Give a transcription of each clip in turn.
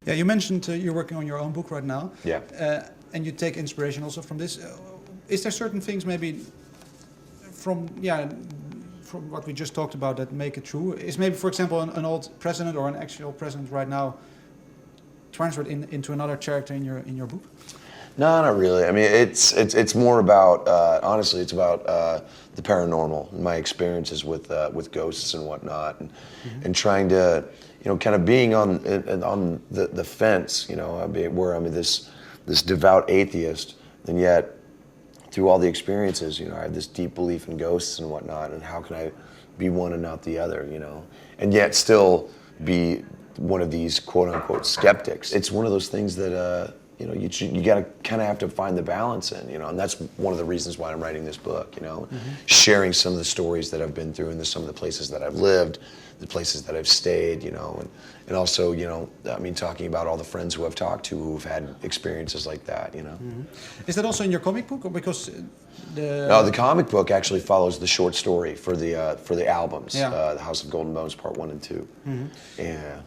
Yeah, you mentioned you're working on your own book right now. Yeah. And you take inspiration also from this. Is there certain things maybe from from what we just talked about that make it true? Is maybe, for example, an old president or an actual president right now transferred into another character in your book? No, not really. I mean, it's more about honestly, it's about the paranormal, my experiences with ghosts and whatnot, and trying to, kind of being on the fence, where I'm this devout atheist, and yet through all the experiences, I have this deep belief in ghosts and whatnot, and how can I be one and not the other, and yet still be one of these quote unquote skeptics. It's one of those things that you got to kind of have to find the balance in, and that's one of the reasons why I'm writing this book, sharing some of the stories that I've been through and some of the places that I've lived, the places that I've stayed, and also, talking about all the friends who I've talked to who've had experiences like that, Is that also in your comic book, or because No, the comic book actually follows the short story for the albums, The House of Golden Bones Part 1 and 2. Yeah.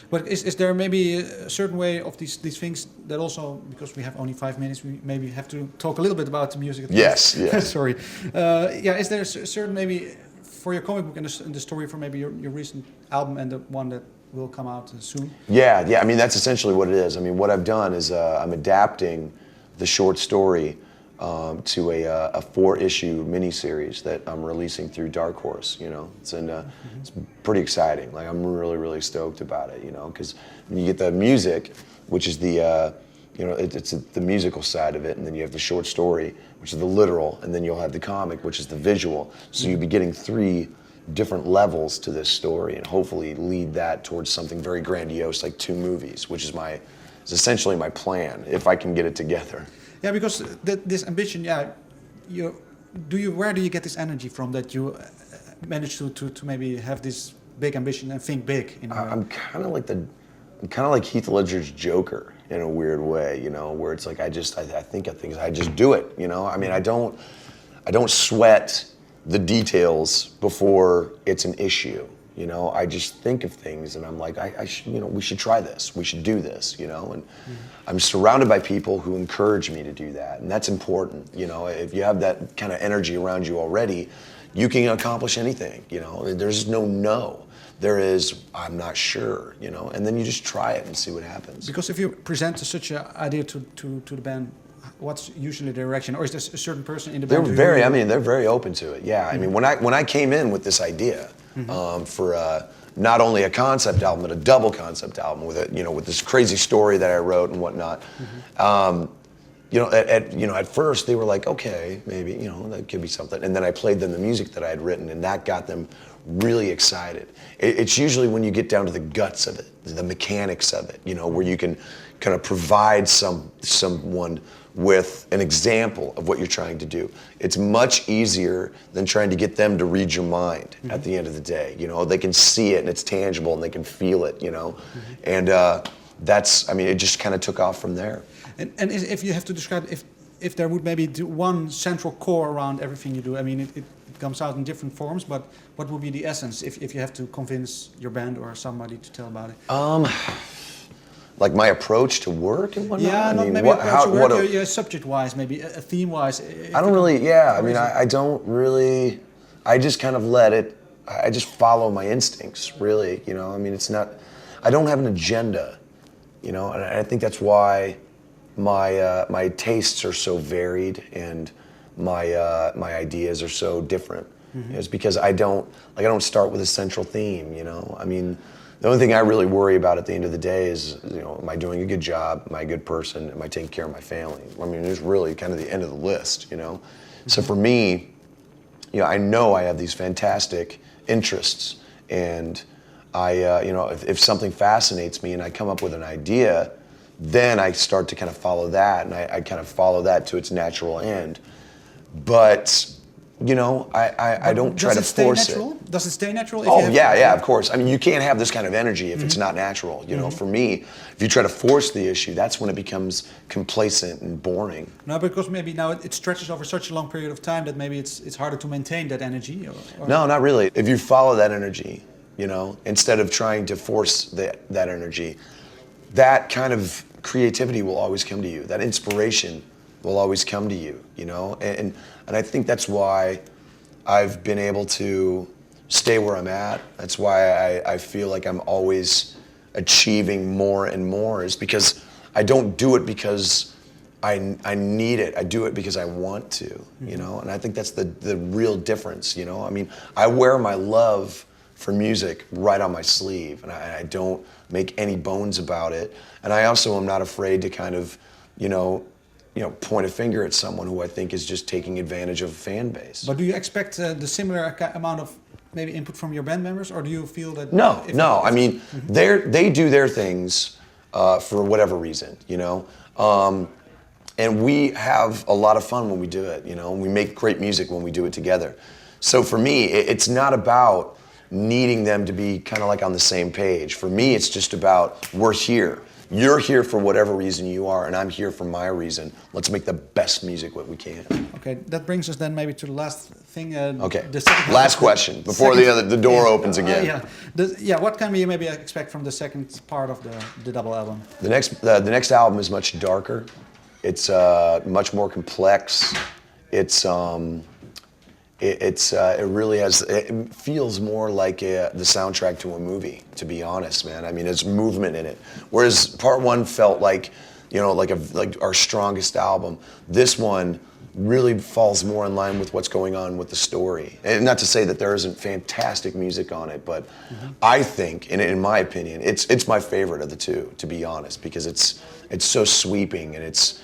But is there maybe a certain way of these things that also, because we have only 5 minutes, we maybe have to talk a little bit about the music? Yes, yes. Sorry. Is there a certain maybe for your comic book and the story for maybe your recent album and the one that will come out soon? Yeah. I mean, that's essentially what it is. I mean, what I've done is I'm adapting the short story to a 4-issue miniseries that I'm releasing through Dark Horse. It's pretty exciting. Like, I'm really, really stoked about it. Because you get the music, which is the it's the musical side of it, and then you have the short story, which is the literal, and then you'll have the comic, which is the visual. So you'll be getting 3 different levels to this story, and hopefully lead that towards something very grandiose, like 2 movies, which is essentially my plan, if I can get it together. Yeah, because this ambition, where do you get this energy from that you manage to maybe have this big ambition and think big? I'm kind of like Heath Ledger's Joker in a weird way, where it's like I think of things, I just do it, I mean, I don't sweat the details before it's an issue. I just think of things and I'm like, we should try this. We should do this, and I'm surrounded by people who encourage me to do that. And that's important. If you have that kind of energy around you already, you can accomplish anything, there's no. There is, I'm not sure, and then you just try it and see what happens. Because if you present such an idea to the band, what's usually the reaction, or is there a certain person in the band? They're very open to it. Yeah, I mean, when I came in with this idea for not only a concept album but a double concept album with this crazy story that I wrote and whatnot. At first they were like, okay, maybe that could be something, and then I played them the music that I had written, and that got them really excited. It's usually when you get down to the guts of it, the mechanics of it, where you can kind of provide someone with an example of what you're trying to do. It's much easier than trying to get them to read your mind at the end of the day. They can see it and it's tangible and they can feel it, and it just kind of took off from there. And if you have to describe, if there would maybe do one central core around everything you do, I mean, it comes out in different forms, but what would be the essence if you have to convince your band or somebody to tell about it? Like my approach to work and whatnot? Yeah, maybe approach to work, subject-wise, maybe theme-wise. I don't really, I don't really, I just kind of let it, I just follow my instincts, really, I mean, it's not, I don't have an agenda, and I think that's why my tastes are so varied and my ideas are so different. It's because I don't start with a central theme, I mean, the only thing I really worry about at the end of the day is, am I doing a good job? Am I a good person? Am I taking care of my family? I mean, it's really kind of the end of the list, So for me, I know I have these fantastic interests, and if something fascinates me and I come up with an idea, then I start to kind of follow that, and I kind of follow that to its natural end. But I don't try to force it. Does it stay natural? Yeah, of course. I mean, you can't have this kind of energy if it's not natural. For me, if you try to force the issue, that's when it becomes complacent and boring. No, because maybe now it stretches over such a long period of time that maybe it's harder to maintain that energy. Or... No, not really. If you follow that energy, instead of trying to force that energy, that kind of creativity will always come to you. That inspiration will always come to you, you know? And I think that's why I've been able to stay where I'm at. That's why I feel like I'm always achieving more and more, is because I don't do it because I need it. I do it because I want to, you know? And I think that's the real difference, you know? I mean, I wear my love for music right on my sleeve, and I don't make any bones about it. And I also am not afraid to kind of, you know, point a finger at someone who I think is just taking advantage of a fan base. But do you expect the similar amount of maybe input from your band members, or do you feel that? No. I mean, they do their things for whatever reason, you know. And we have a lot of fun when we do it, you know. And we make great music when we do it together. So for me, it's not about needing them to be kind of like on the same page. For me, it's just about, we're here. You're here for whatever reason you are, and I'm here for my reason. Let's make the best music what we can. Okay, that brings us then maybe to the last thing. Okay, the second last question before the door opens again. What can we maybe expect from the second part of the double album? The next album is much darker. It's much more complex. It really has. It feels more like the soundtrack to a movie. To be honest, man. I mean, there's movement in it. Whereas part one felt like, you know, like our strongest album. This one really falls more in line with what's going on with the story. And not to say that there isn't fantastic music on it, but I think, and in my opinion, it's my favorite of the two. To be honest, because it's so sweeping, and it's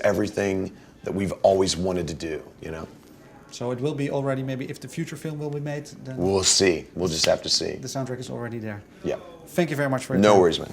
everything that we've always wanted to do. You know. So it will be already, maybe if the future film will be made, then we'll see. We'll just have to see. The soundtrack is already there. Yeah. Thank you very much for your time. No worries, man.